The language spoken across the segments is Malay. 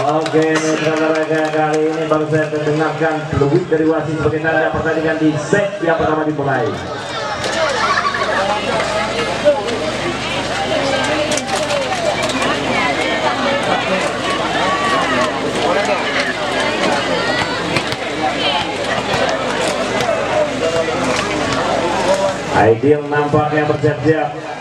Oke, olahraga kali ini baru saya terdengarkan peluit dari wasit sebagai tanda pertandingan di set yang pertama dimulai. Ideal nampaknya bersiap-siap.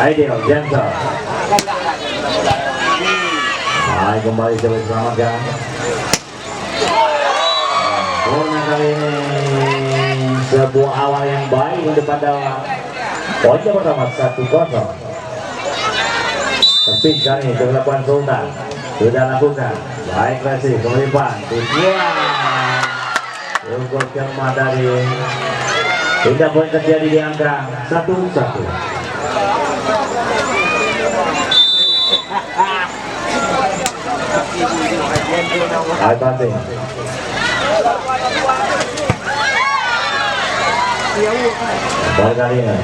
Ideal gentle. Kembali coba diselamatkan. Bola kali ini sebuah awal yang baik untuk pada poinnya pertama 1-0. Tapi kali ini dilakukan Sultan sudah lakukan baik kasih kemelipan tujuan untuk Kelma dari tidak poin terjadi di angka 1-1. Hai banting. Bal kali ini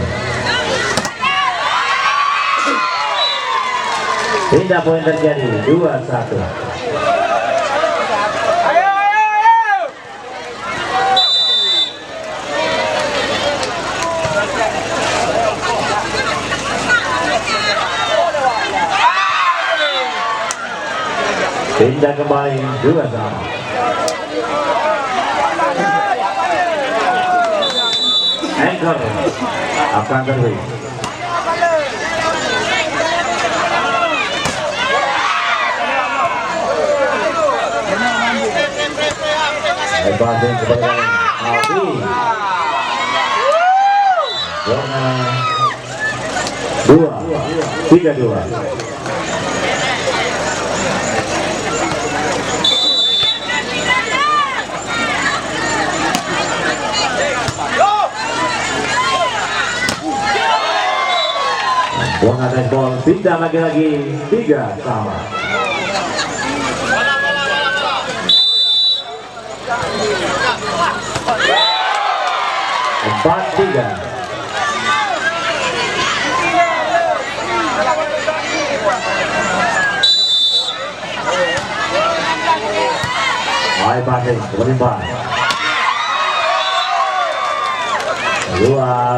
tidak poin terjadi 2-1. Pindah kembali 2-2. Anchor akan terus. Lepasin kepada Aldi. Warna 2-3-2. Buang atas bol, pindah lagi-lagi 3-3. 4-3. Hai passing, berlimpah. 2-4.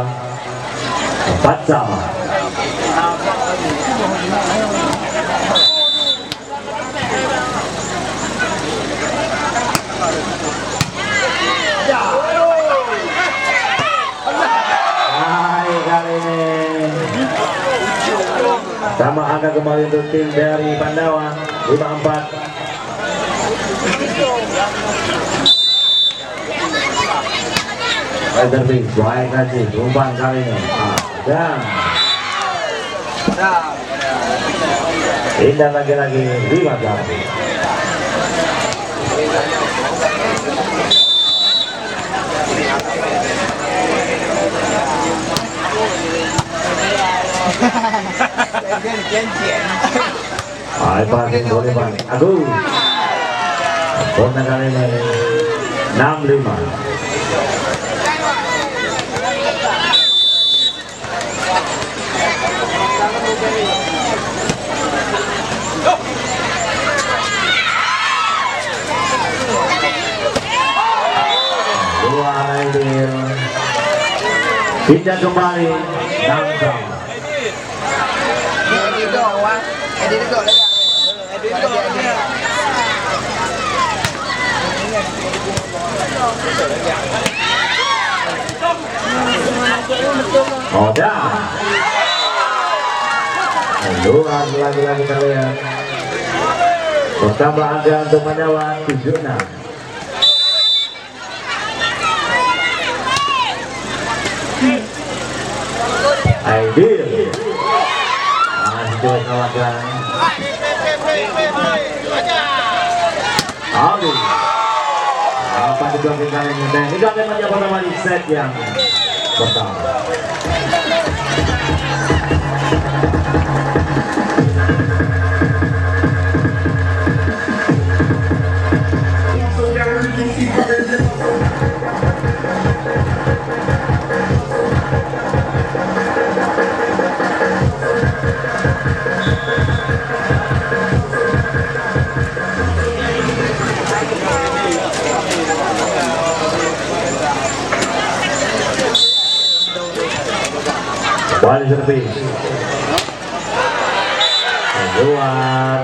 Sama angka kembali untuk tim dari Pandawa 5-4. Ederby baik kasih umpan kali ini dan indah lagi-lagi 5-4. Hai passing boleh balik. Aduh. Bola kali ini 6-5. Dua Ideal. Pindah kembali 6-6. Oh dah. Luar lagi-lagi kalian. Bertambah angka untuk Pandawa 7-6. Ideal. Masih kawasan. Aldi. Apa juga kali ini? Dan ini akan menjadi pertama di set yang pertama. Balik servis keluar.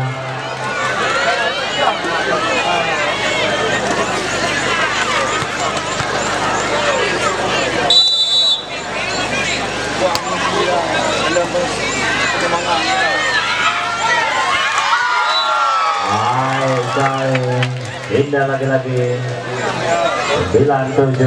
Indah lagi-lagi 97.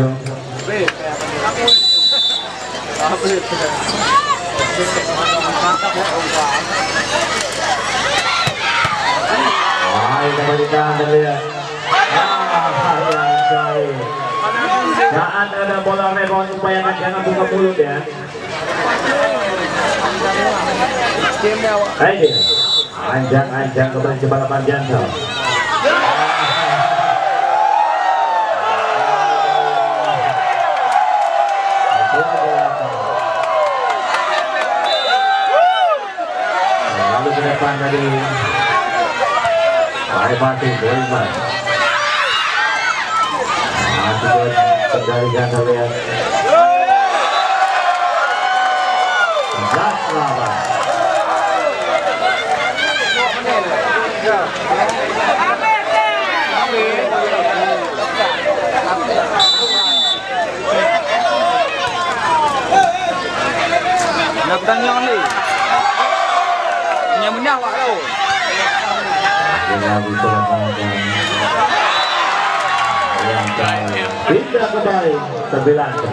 Kembalikan terlihat. Saat ada bola rebound, upayakan jangan buka mulut ya. Ayo, anjang kembali ke balapan jantung. Lalu ke depan tadi. Baik Boyman. Masih kendalikan terlihat. 11-8. Nak tanya ni. Yang benar awak tahu. Dengan itu pindah kembali 9-11.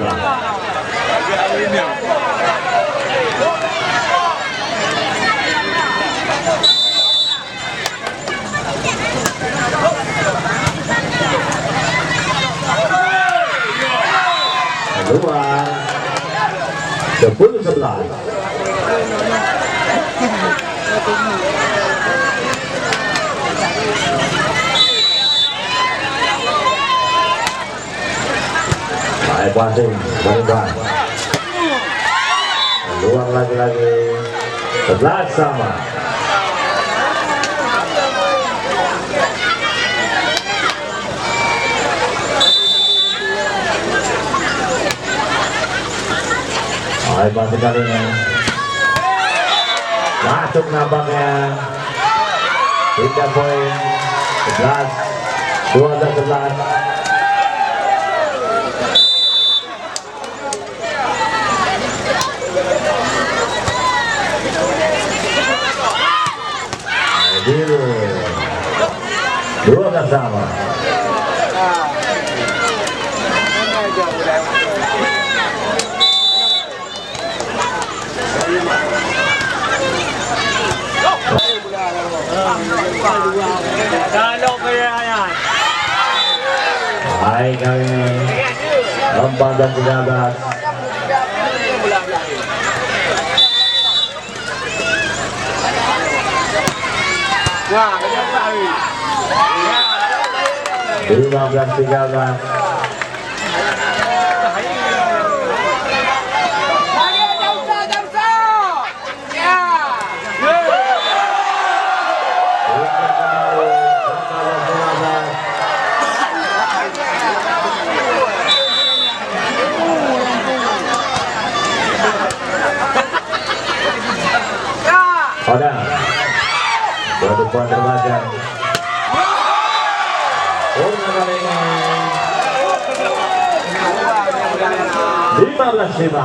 Keluar 10-11. Baik passing, berubah. Peluang lagi-lagi 11 sama. Baik passing kali ini. Masuk nampaknya. 3 poin. 11 biru 12 sama. Kalau kaya Baik kali ini 4-13. Wah, kejap lagi. 15-13. Oda, dua poin terbaca. Urna kali ini 15-15.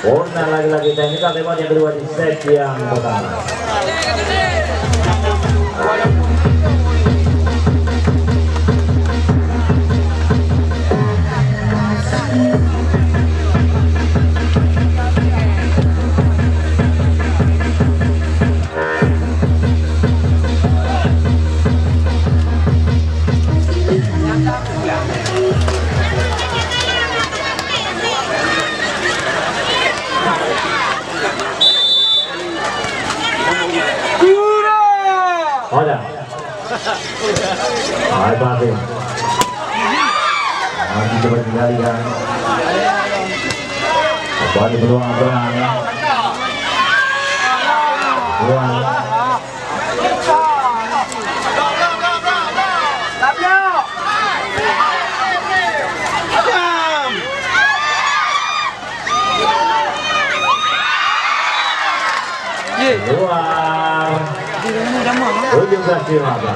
Urna lagi-lagi teknikal lewat yang kedua di set yang pertama. Baik Batin. Masih coba dikembalikan. Kembali peluang berang. Buang. Luar. Ujung kasih apa?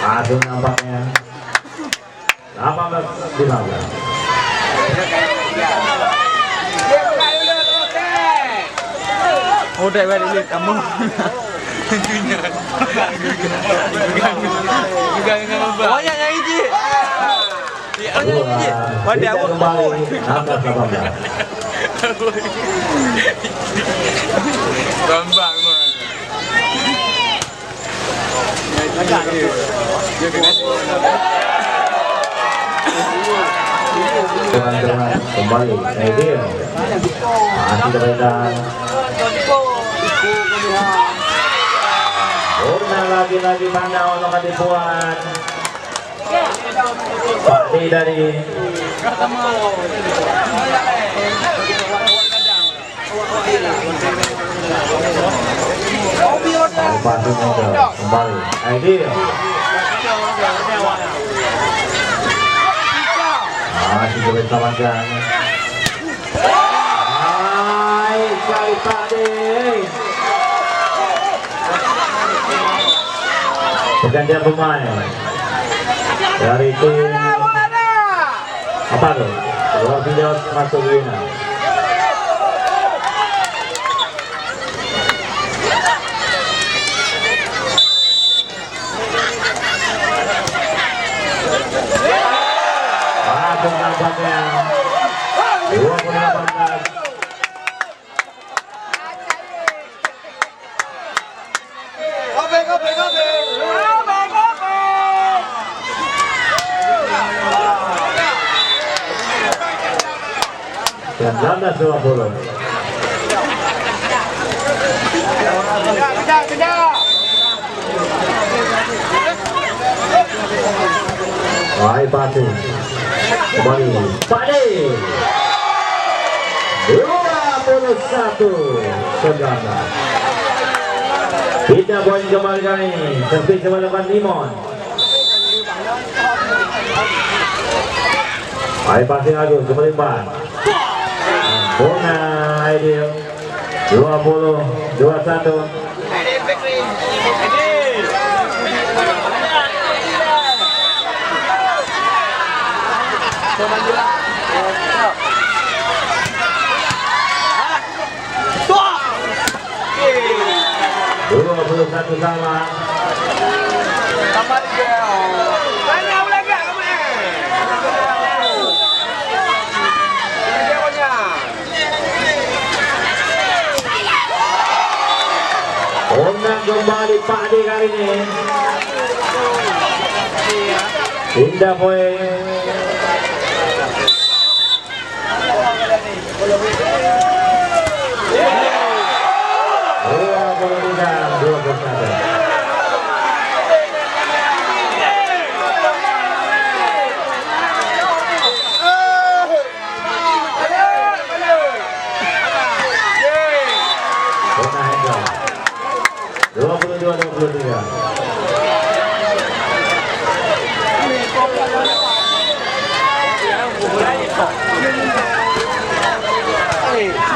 Aduh nampaknya 18-15. Oh, dek balik kamu. Juga pokoknya nyanyi Ji. Oh nyanyi Ji. Pada aku kembali 16-18. Bambang mah. Tuan kembali Edil masih terletak Purna lagi-lagi mana untuk ketipuan Pakti dari Bupati Modo kembali Edil masih bersamakan baik sekali Pakti pergantian pemain dari tim apa tuh? Bola video masuk Wina. Langsung nampaknya 20-18. Dan 19-20. Baik Pati kembali Pakde 21-19. Kita poin kembali kali ini seperti kepada Limon. Baik Pati Agus kembali Ban Purna Aidil 20-21. Satu sama. Sama dia. Banyak lagi kamu. Unang kembali Pakde kali ini. Indah poin.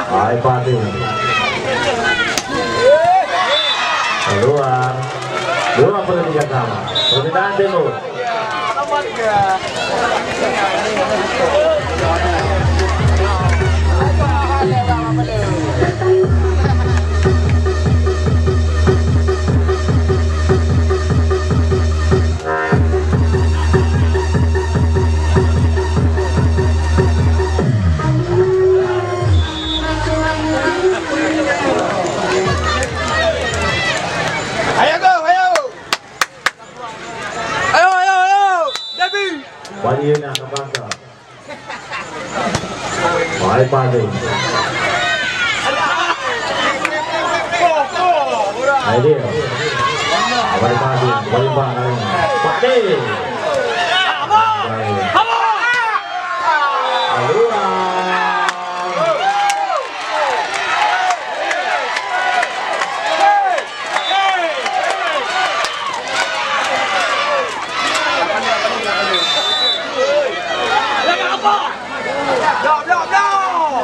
Hai Pati keluar 23 sama permintaan Timur ke bangsa. Baik passing. Ideal. Baik passing. Baik passing. Pakde.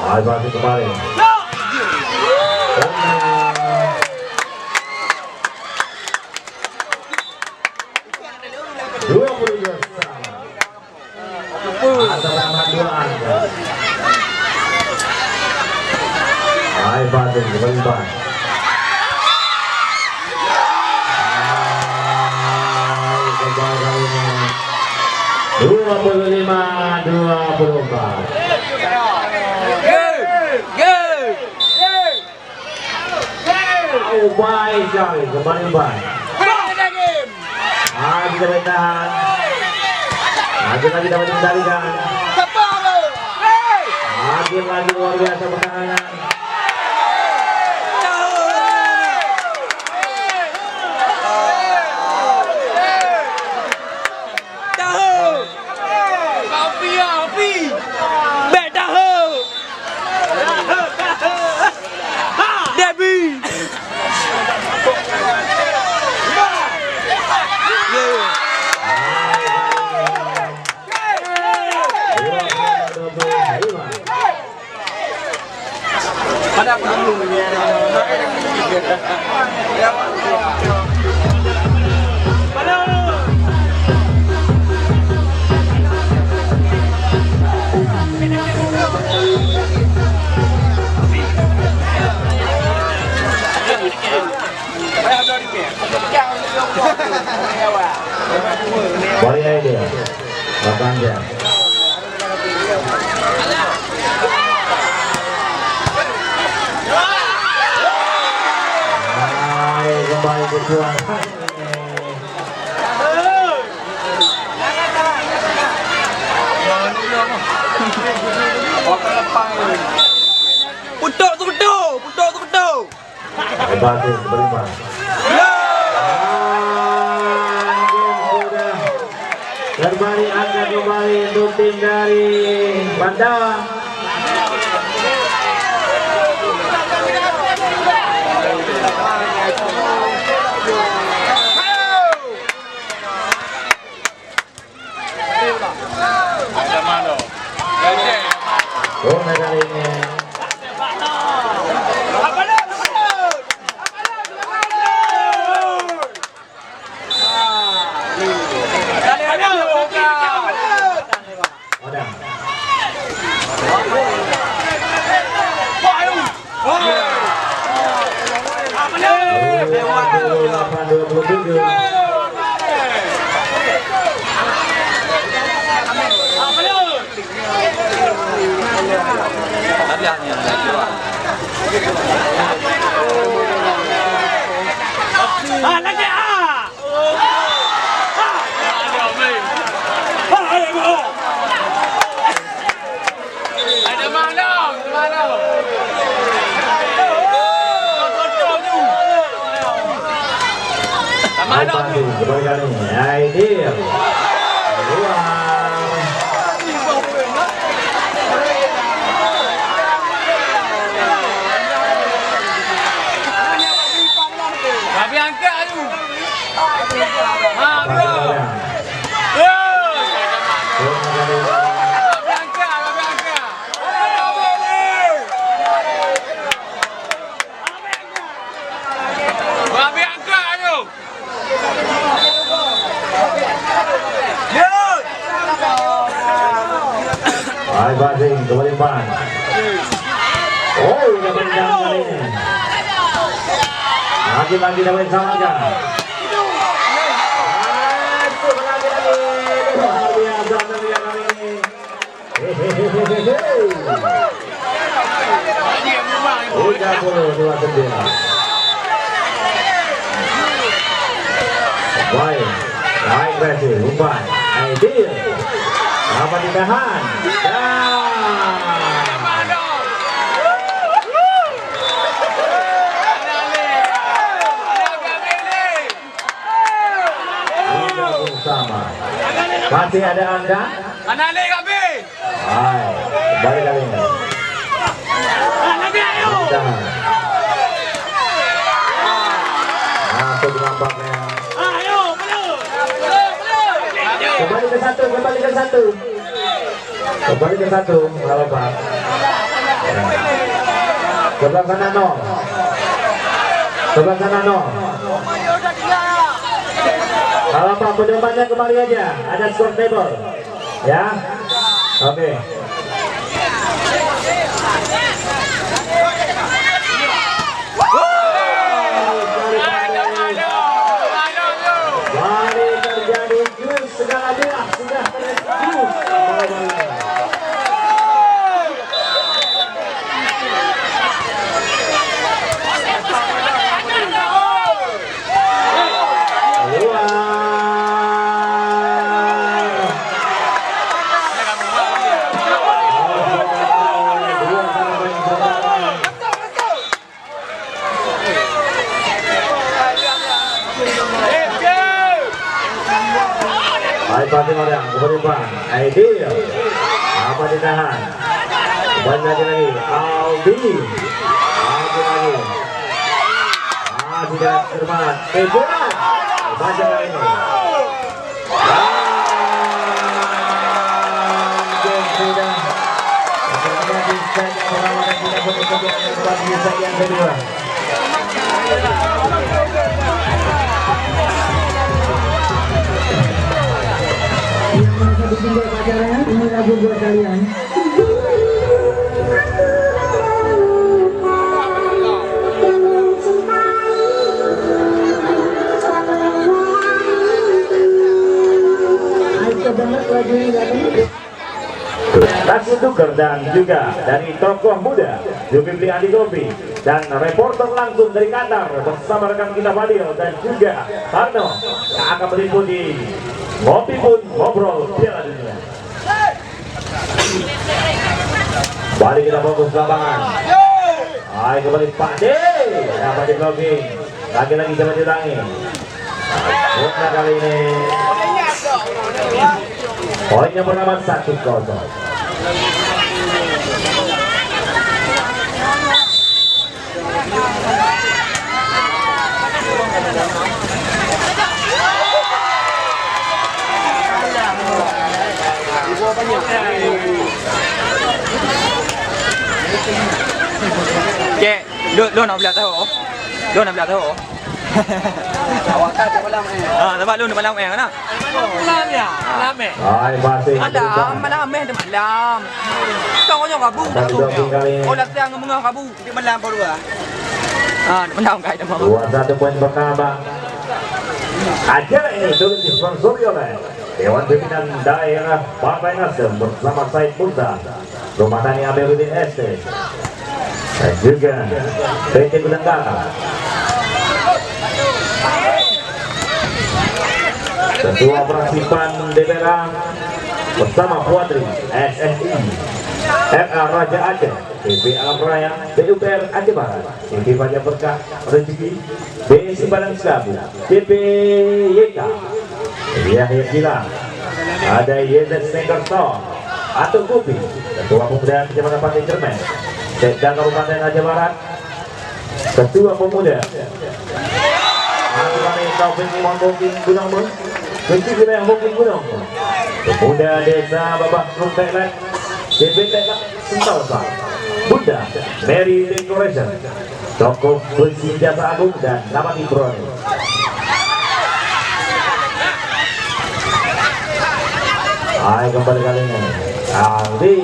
Baik passing kembali. Baik passing kembali. 25-24. Baik sekali kembali baik. Bisa bertahan. Lagi dapat dikendalikan. Lagi luar biasa pertahanan. Ada apa dulu? Boleh dia, belakang dia. Kembali berjuang. Putuk. Hebat beriman. Kembali angkat kembali untuk tim dari Bandung. Bola kali ini. Ideal. Tapi angkat tu. Baik passing kembali ban. Oh, dapat jam kali ini. Lagi dapat samakan. Luar biasa kali ini. 32-9. Baik, baik berhasil umpan. Ideal. Dapat ditahan. Sama. Masih ada angka? Anale kami. Hai, kembali kali ini. Ditahan. Masuk nampaknya. Kembali ke satu. Kembali ke satu, kalau Pak. Sebelah sana 0. Sebelah sana 0. Kalau Pak penjamannya kembali aja, ada skor table, ya. Oke. Mari terjadi jus segala buah sudah terjus. Baik pasti orang keberdepan ideal apa ditahan kembali lagi Aldi lagi tidak terbangat bola baca kali ini sudah akhirnya bisa perlawanan tidak bekerja bagi yang kedua. Ditinggal pacarnya, ini lagu buat kalian. Ayo banget lagu ini datang. Taksi tuker dan juga dari tokoh muda Zulkifli Andi Gopi dan reporter langsung dari Qatar bersama rekan kita Fadil dan juga Harno yang akan meliputi Ngopi Pun Ngobrol Piala Dunia. Balik kita fokus ke lapangan. Ayo kembali Pak D dapat di blocking lagi-lagi coba diulangi. Bukan kali ini poinnya bernama 1-0. Cek, lu nak belah tahu? Lu nak belah tahu? Awak tak malam tempat lu malam kan? Malam ya, malam Hai masih malam malam. Kau kau kabu. Oh dah siang ngomong kabu. Di malam baru malam kai dah mau. 2-1 poin bertambah. Acara ini turut disponsori oleh Dewan Pimpinan Daerah Partai Nasdem bersama Said Musa, Rumah Tani Aberudin ST, dan juga PT Gudangkara. Ketua Fraksi PAN DPR bersama Puatri SSI, RA Raja Aceh, PP Alam Raya, PUPR Aceh Barat, PP Fajar Berkah Rezeki, BSI Balang Selabu, PP YK, Yahya Gilang, ada YZ Sengerton atau Kopi, Ketua Pemuda Kecamatan Pantai Cermen, Sekda Kabupaten Aceh Barat, Ketua Pemuda Taufik Imam Mungkin Gunung Mun, Kunci Wilayah Mungkin Gunung, Pemuda Desa Babak Rumpelet, DPT Sentosa, Bunda Mary Decoration, Tokoh Polisi Jasa Agung dan Nama Ibron. Hai kembali kali ini Aldi.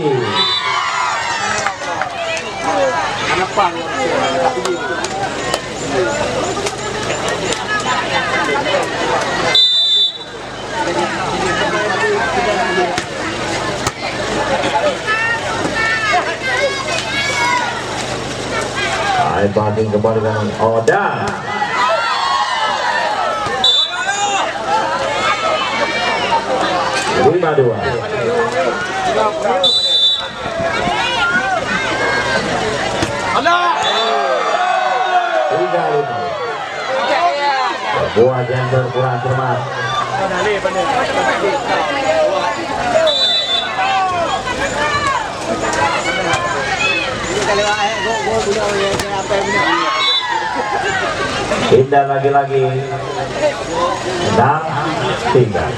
Hai passing kembali kan Oda. Lima 2. Buah jender kurang cermat. Indah lagi-lagi 6-3.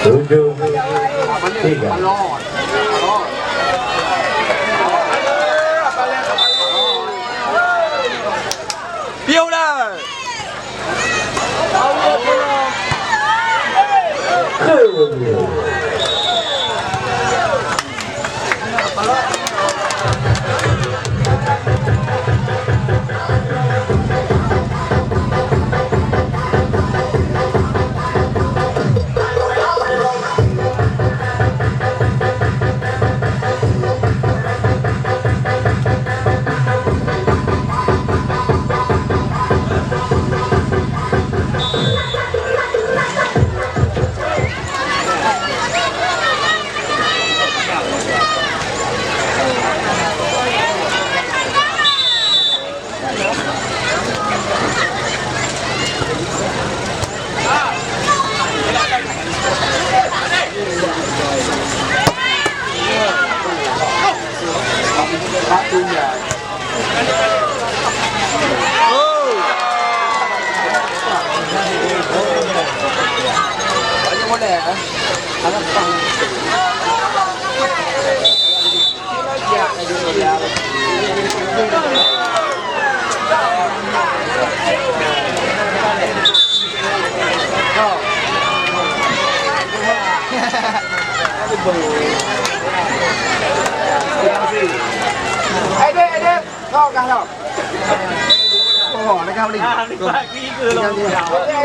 Tujuh, tiga. Viola.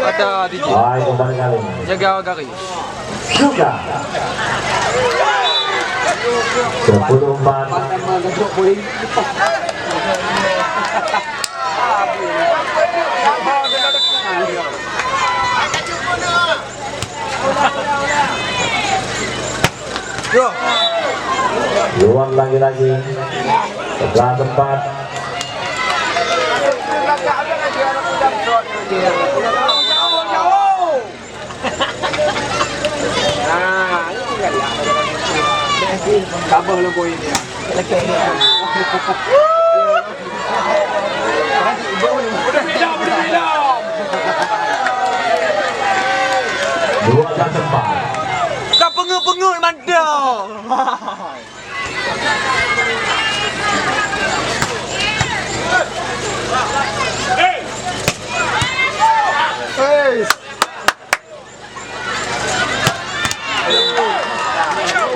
Ada di Baik, kembali kali. jaga gari. Juga 10-4. Yo. Luang lagi-lagi setelah tempat. Tambah lah poin dia. Dua dan tempat. Tak pengul-pengul mandang.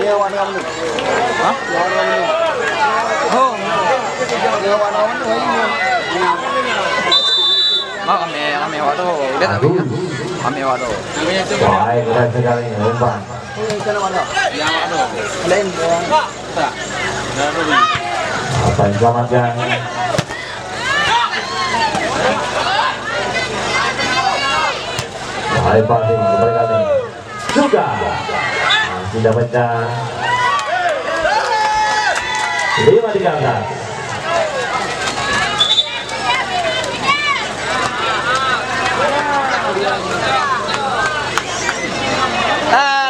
Dia warna mana? Hah? Warna mana? Oh. Dia warna mana ini? Kami waduh. Dia tak punya. Kami waduh. Baik, berat sekali umpan. Sana mana? Yang mana? Lain. Apa yang selamatkan? Baik, pasti kembali kali. Juga masih dapatkan 5-13.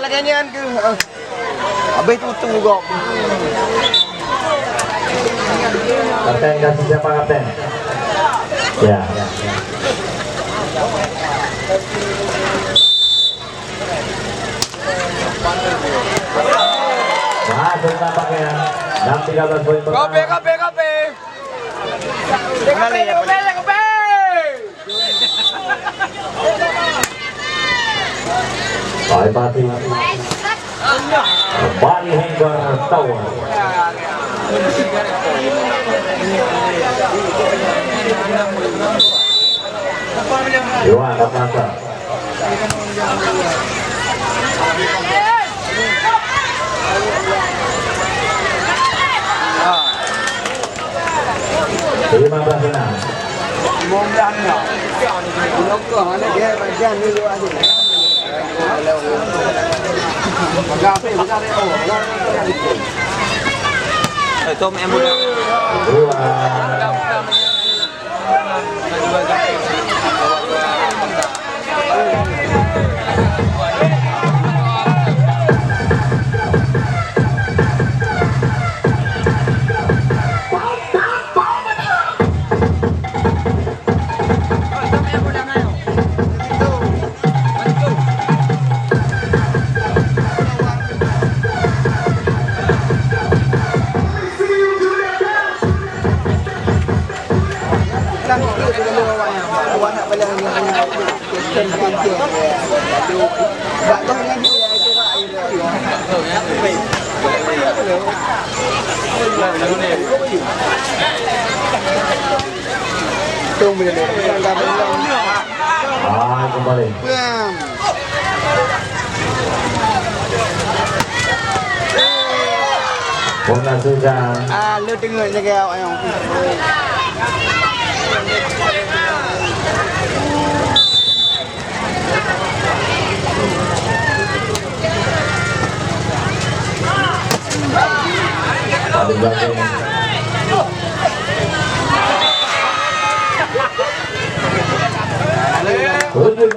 Lagi nyanyian ke? Habis tutu kok. Kapten kasih siapa kapten? Ya. Masuk tampaknya 6-13 poin Kopi. Kopi. Baik, pasti kembali hingga Tower. Iwan Atlanta. Dia bagian dulu aja. Tom em boleh. Awak nak balik dengan question penting. Tak tahu dengan dia itu tak tunggu dulu. Kembali. Pengasuhan. Lu tengok jaga awak yang. Pada belakang. Tujuh.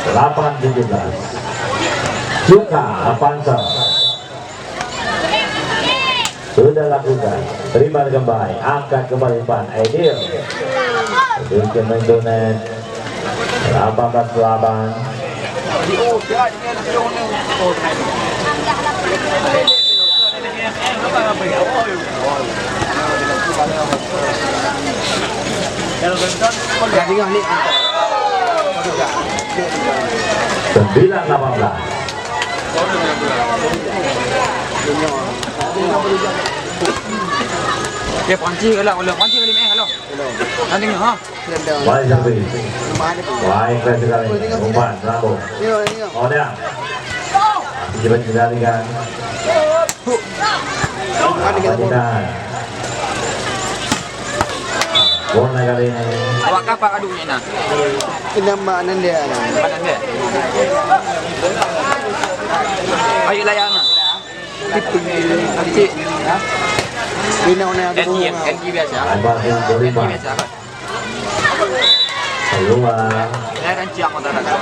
Delapan 17. Suka Avanza sudah lakukan, terima kembali, angkat kembali pan Aidil untuk mendonet 18-8. Tengok ni. 9-18. Dia panci kalau panci kali meh kalau. Nanti ha. Baik sampai. Baik sekali. Umpan Rambo. Oh dah. Cepat dikalikan. Bola kali ini. Awak kapak adunya nak. Nama Nanda. Padan dia. Ayo layang ah. Cik. NG biasa. Abang yang berlima. Biasa kan. Keluar. Saya kan ciak motor tak.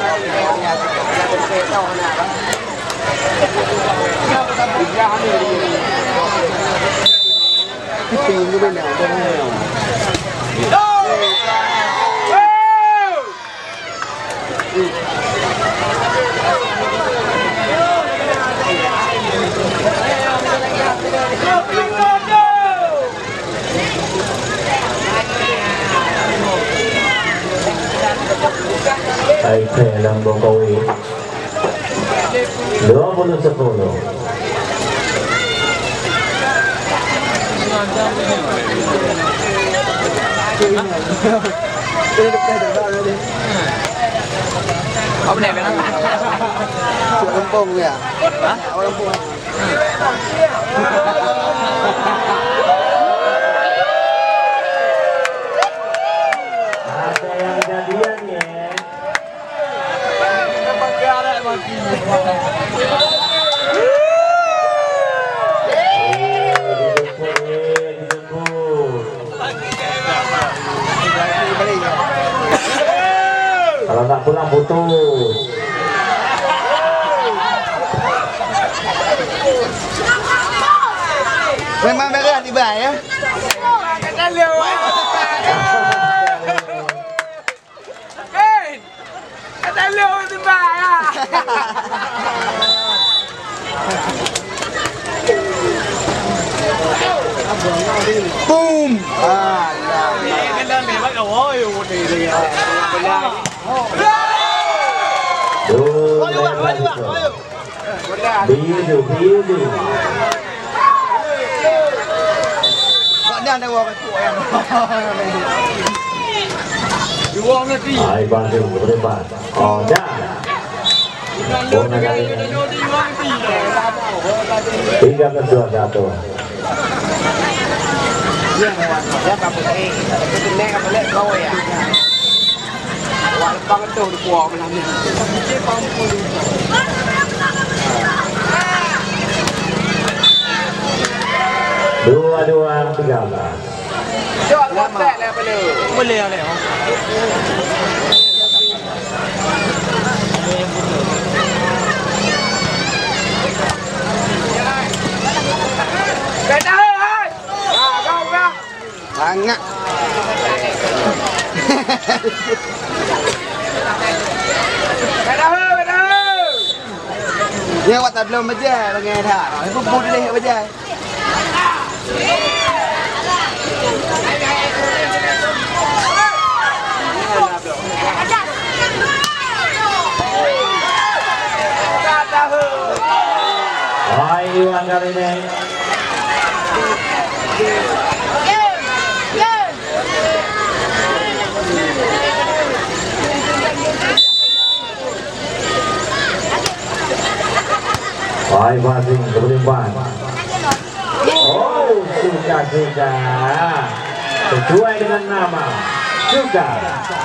Tunggu benar. Baik dalam Bokowi 20-10. Apa ni benar? Orang Lampung ya? Hah? Orang Lampung. Ada yang jadian ya. Kalau tak pulang putus. Memang merah tiba ya. Boom. Biru. Ni ada orang tu yang. Dua ngerti. Baik Bandung berdepan. Oh dah. Bola kali ini. 3-2-1. Ya apa boleh. Itu nek apa boleh kau ya. Wah, bang tu di kuah malam ni. Dua 13. Jom kontak lah boleh. Boleh boleh. Beda hai. Kau kau. Sangat. Beda hai, beda hai. Dia awak tak belum baca dengan dah. Aku pun boleh baca. Baik Iwan kali ini. Baik passing berdepan. Oh, suka. Sesuai dengan nama. Suka.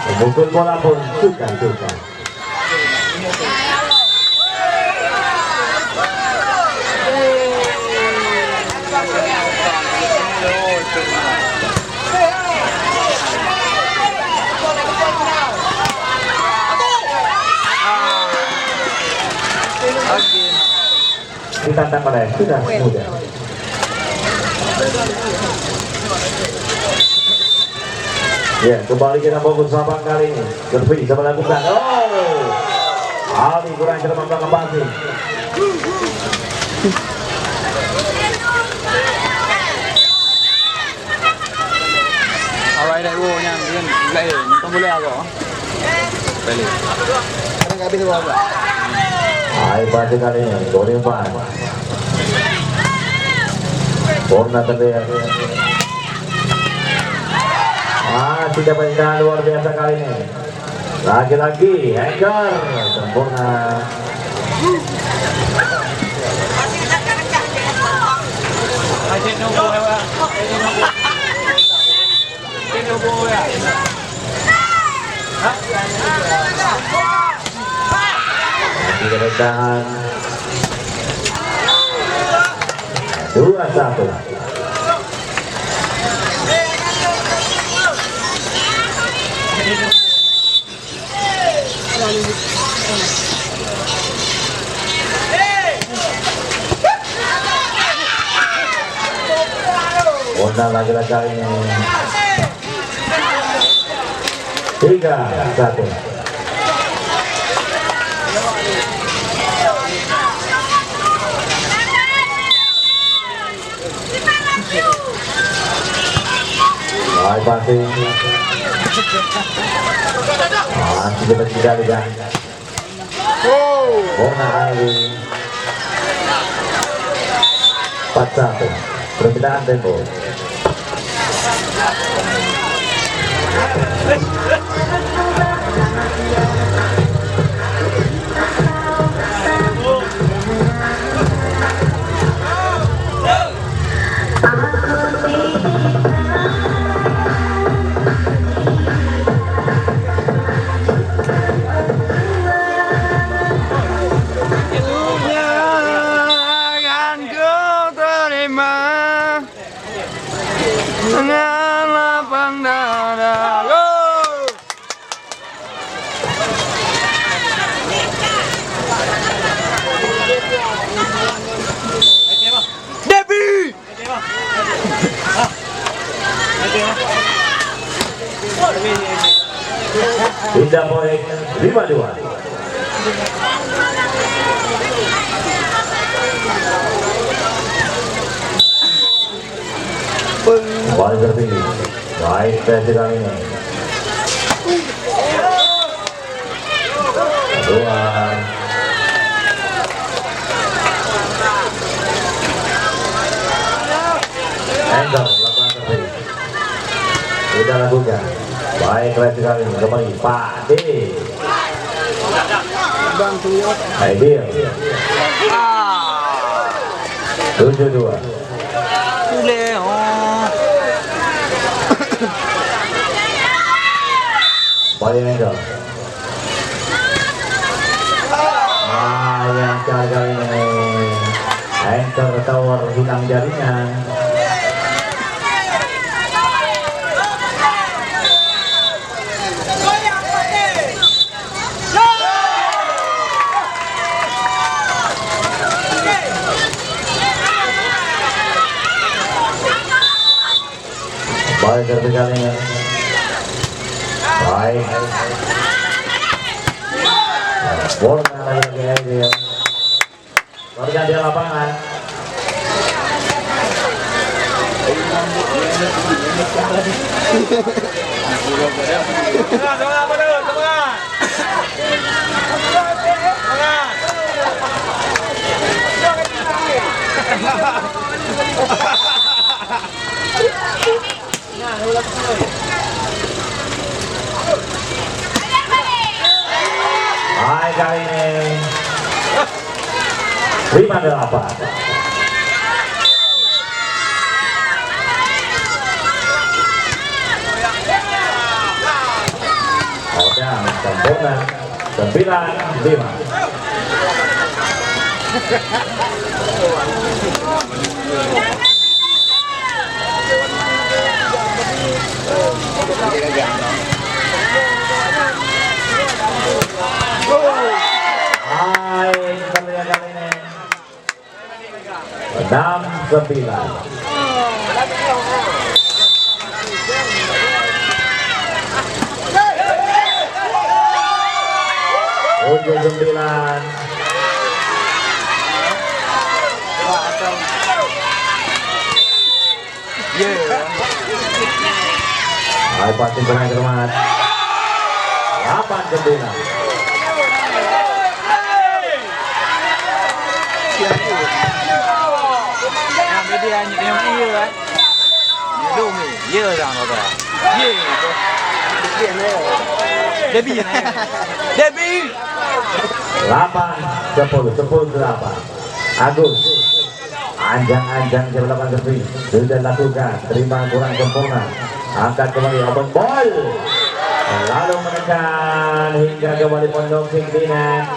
Memukul bola pun suka. Ditantang oleh sudah muda. Ya, kembali kita fokus sabang kali ini. Gervi bisa melakukan. Oh, Ali kurang cermat belakang passing. Alright, wo nya dia lain. Kau boleh aku. Balik. Kadang enggak bisa bawa. Hai passing kali ini. Dorempan. Corner terlihat. Tidak berjalan luar biasa kali ini. Lagi-lagi Hacker sempurna. Tidak bertahan. 2-1. Bola lagi-lagi kali ini. 3-1. Baik passing. Masih tidak. Bola Ali. 4-1. Perbedaan tempo. Dengan lapang dada. Debbie. Indah poin 5-2. Bola terpilih. Baik versi kali ini. 2. Angle lakukan terpilih. Baik sekali kembali Pak D. Bang tuyul. Aidil 7-2. Boleh. Oh. Balik angle. Yang kali ini anchor tower hilang jaringan. Balik servis kali ini. Baik. Bola lagi dia. Pergantian lapangan. Hai kali ini 5-8. Odang sempurna 9-5. Hai kali ini 6-9. Ujung 9. Hai pasti pernah cermat 8-9. Yang beda yang iya kan. Dong ni. Ya orang tu. Ye. Debi ni. Debi. 8-10-8. Agus anjang-anjang jam 8 lebih sudah lakukan, terima kurang sempurna, angkat kembali open ball, lalu menekan hingga kembali pondok Dina.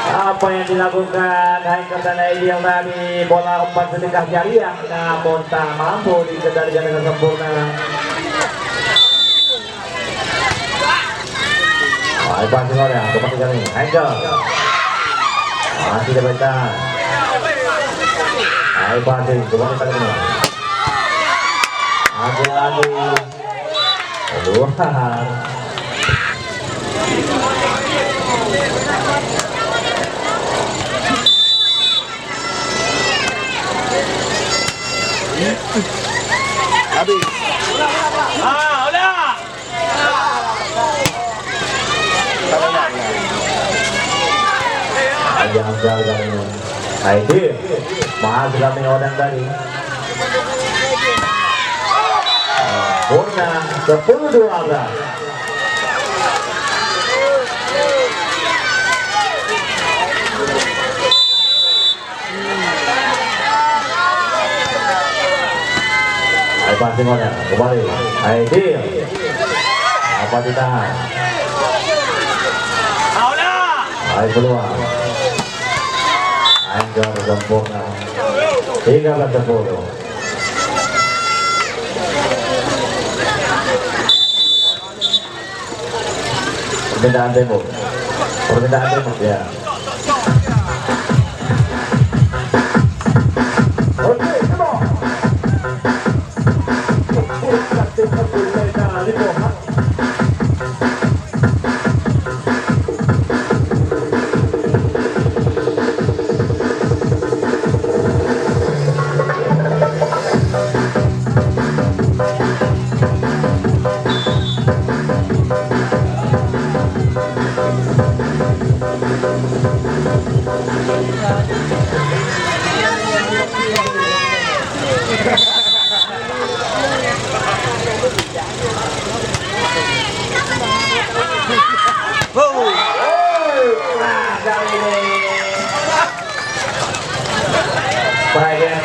Apa yang dilakukan Haikal dan Ideal tadi, bola umpan sedekah jariah namun tak mampu dikendalikan dengan sempurna. Ipan Singoda kembali kali ini Haikal masih diberikan Ipan Sing kembali kali ini lagi keluar. Habis. Udah. Ajang kali ini Aidil mahal kami orang tadi. Purna 10-12. Pasti mana kembali Aidil apa ditahan Aidil keluar Aidil sempurna 13-10. Permintaan tembok ya. Oke, come on.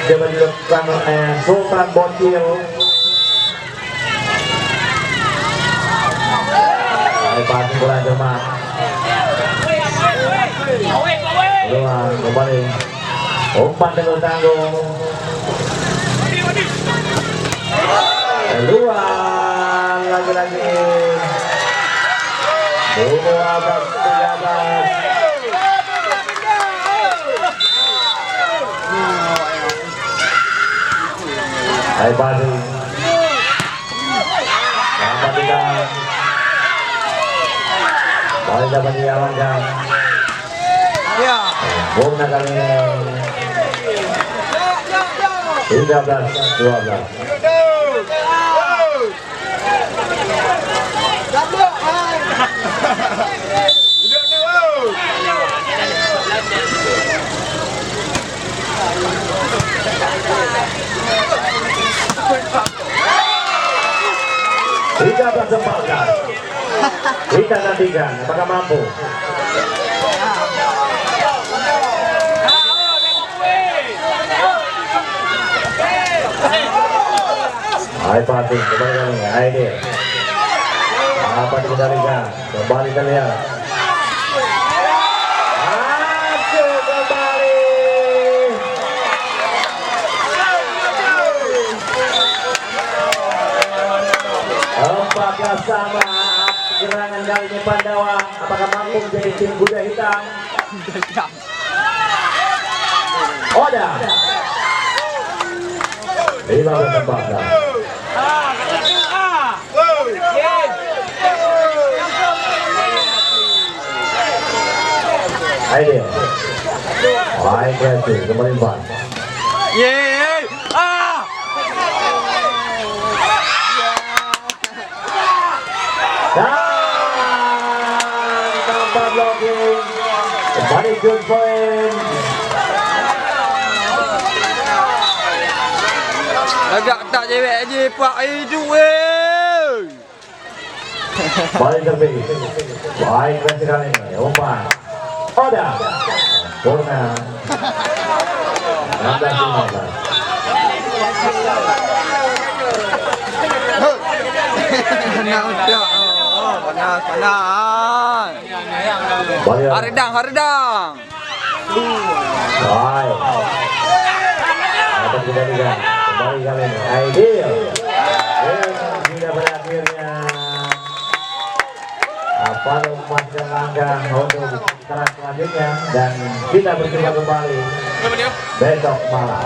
dilakukan Sultan Bocil. Passing bola Jerman. Keluar kembali. Umpan dengan tanggung. Keluar lagi-lagi. Dulu atas pejabat. Hai passing. Sampaikan. Boleh dapat diamankan. Ya. Bola kali ini 13-12. Kita bersempatkan. Kita nantikan apakah mampu. Hai passing kembali kali ini. Hai dia. Apa dikendalikan? Kembali kita lihat. Masuk kembali. Apakah sama gerangan kali ini Pandawa? Apakah mampu menjadi tim kuda hitam? Oda. 15-14. Hai dia. Baik kreatif kembali Pan. Yeay. Dan tanpa blocking kembali good point. Agak tak cewek je pak itu weh. Balik terbit. Baik kreatif kali ini. Umpan. Oda. Corner. 16-15. Panas. Haridang. Baik. Apa kita lihat kembali kali ini. Ideal. Sudah berakhirnya. Apa memasukkan langkah untuk kelas selanjutnya dan kita berjumpa kembali besok malam.